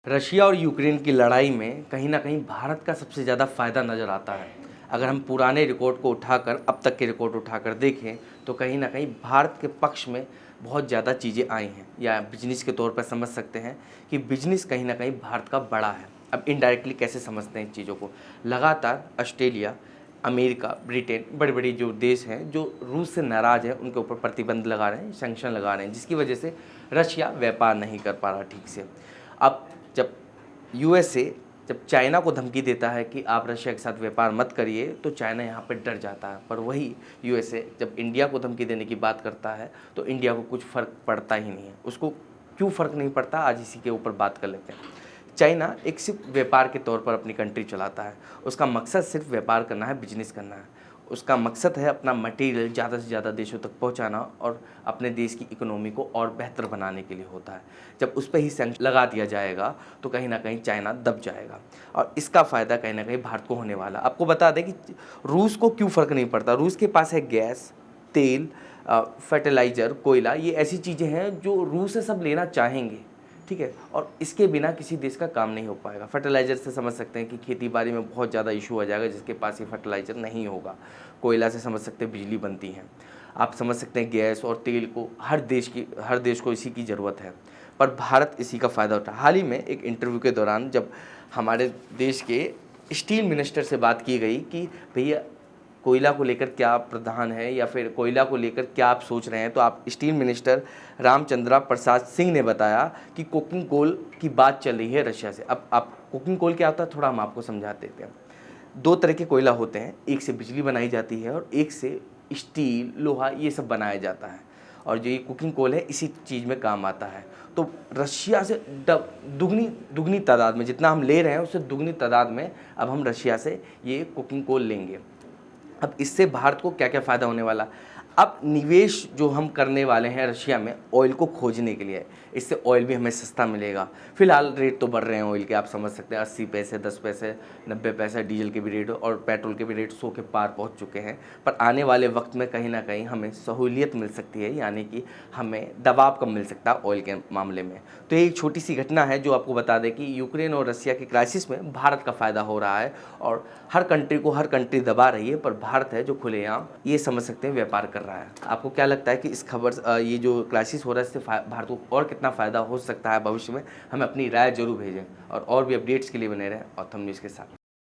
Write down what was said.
Russia और Ukraine की लड़ाई में कहीं न कहीं भारत का सबसे ज़्यादा फ़ायदा नज़र आता है। अगर हम पुराने रिकॉर्ड को उठाकर अब तक के रिकॉर्ड उठाकर देखें, तो कहीं न कहीं भारत के पक्ष में बहुत ज़्यादा चीज़ें आई हैं, या बिज़नेस के तौर पर समझ सकते हैं कि बिज़नेस कहीं न कहीं भारत का बड़ा है। अब इनडायरेक्टली कैसे समझते हैं इन चीज़ों को? लगातार ऑस्ट्रेलिया, अमेरिका, ब्रिटेन, बड़े-बड़े जो देश हैं, जो रूस से नाराज़ हैं, उनके ऊपर प्रतिबंध लगा रहे हैं, सैंक्शन लगा रहे हैं, जिसकी वजह से रशिया व्यापार नहीं कर पा रहा ठीक से। अब जब यूएसए जब चाइना को धमकी देता है कि आप रशिया के साथ व्यापार मत करिए, तो चाइना यहाँ पे डर जाता है। पर वही यूएसए जब इंडिया को धमकी देने की बात करता है, तो इंडिया को कुछ फ़र्क पड़ता ही नहीं है। उसको क्यों फ़र्क नहीं पड़ता, आज इसी के ऊपर बात कर लेते हैं। चाइना एक सिर्फ व्यापार के तौर पर अपनी कंट्री चलाता है। उसका मकसद सिर्फ व्यापार करना है, बिजनेस करना है। उसका मकसद है अपना मटेरियल ज़्यादा से ज़्यादा देशों तक पहुंचाना और अपने देश की इकोनॉमी को और बेहतर बनाने के लिए होता है। जब उस पे ही सैंक्शन लगा दिया जाएगा, तो कहीं ना कहीं चाइना दब जाएगा और इसका फ़ायदा कहीं ना कहीं भारत को होने वाला। आपको बता दें कि रूस को क्यों फ़र्क नहीं पड़ता। रूस के पास है गैस, तेल, फर्टिलाइज़र, कोयला, ये ऐसी चीज़ें हैं जो रूस से सब लेना चाहेंगे, ठीक है। और इसके बिना किसी देश का काम नहीं हो पाएगा। फर्टिलाइज़र से समझ सकते हैं कि खेती बाड़ी में बहुत ज़्यादा इशू आ जाएगा जिसके पास ये फर्टिलाइज़र नहीं होगा। कोयला से समझ सकते हैं बिजली बनती है। आप समझ सकते हैं गैस और तेल को हर देश को इसी की ज़रूरत है, पर भारत इसी का फ़ायदा उठा। हाल ही में एक इंटरव्यू के दौरान जब हमारे देश के स्टील मिनिस्टर से बात की गई कि भैया कोयला को लेकर क्या प्रावधान है, या फिर कोयला को लेकर क्या आप सोच रहे हैं, तो आप स्टील मिनिस्टर रामचंद्रा प्रसाद सिंह ने बताया कि कोकिंग कोल की बात चल रही है रशिया से। अब आप कोकिंग कोल क्या होता है, थोड़ा हम आपको समझा देते हैं। दो तरह के कोयला होते हैं, एक से बिजली बनाई जाती है और एक से स्टील, लोहा, ये सब बनाया जाता है। और जो ये कुकिंग कोल है इसी चीज़ में काम आता है। तो रशिया से दुगनी तादाद में, जितना हम ले रहे हैं उससे दुगनी तादाद में अब हम रशिया से ये कुकिंग कोल लेंगे। अब इससे भारत को क्या क्या फ़ायदा होने वाला। अब निवेश जो हम करने वाले हैं रशिया में ऑयल को खोजने के लिए, इससे ऑयल भी हमें सस्ता मिलेगा। फिलहाल रेट तो बढ़ रहे हैं ऑयल के, आप समझ सकते हैं 80 पैसे, 10 पैसे, 90 पैसे डीजल के भी रेट और पेट्रोल के भी रेट 100 के पार पहुंच चुके हैं। पर आने वाले वक्त में कहीं ना कहीं हमें सहूलियत मिल सकती है, यानी कि हमें दबाव कम मिल सकता है ऑयल के मामले में। तो ये एक छोटी सी घटना है जो आपको बता दें कि यूक्रेन और रशिया के क्राइसिस में भारत का फ़ायदा हो रहा है और हर कंट्री दबा रही है, पर भारत है जो खुलेआम ये समझ सकते हैं व्यापार कर रहा है। आपको क्या लगता है कि इस खबर ये जो क्राइसिस हो रहा है इससे भारत को और कितना फ़ायदा हो सकता है भविष्य में? हमें अपनी राय जरूर भेजें और भी अपडेट्स के लिए बने रहें और थंब न्यूज़ के साथ।